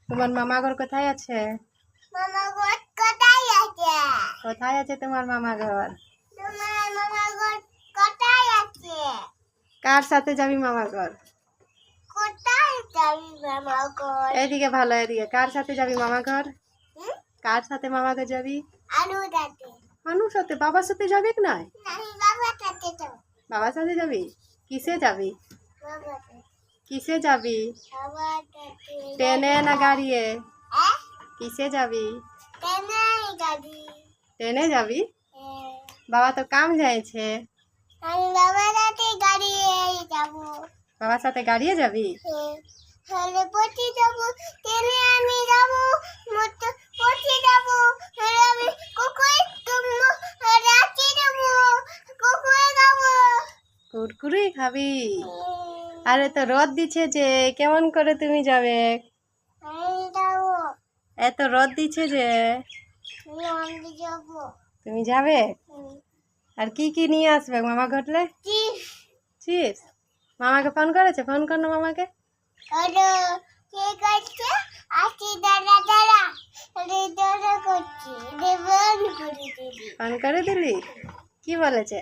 তোমার মামা ঘর কোথায় আছে? কোথায় আছে তোমার মামা ঘর? কার সাথে যাবি মামা ঘর? এদিকে ভালো, এদিকে কার সাথে যাবি মামা ঘর? কার সাথে মামা ঘর যাবি? মানুর সাথে? বাবার সাথে যাবি না? বাবার সাথে যাবি? কিসে যাবি? কিসে যাবি? ট্রেনে না গাড়িয়ে? কিসে যাবি? ট্রেনে যাবি? বাবা তো কাম যাইছে। বাবার সাথে গাড়িয়ে যাবি? কুরকুরে খাবি? আরে তো রোদ দিচ্ছে যে, কেমন করে তুমি যাবে? এত রোদ দিচ্ছে যে তুমি যাবে? আর কি কি নিয়ে আসবে মামা ঘটলে? চিপস? মামাকে ফোন করেছে? ফোন করো মামাকে। ফোন করে দিলি? কি বলেছে?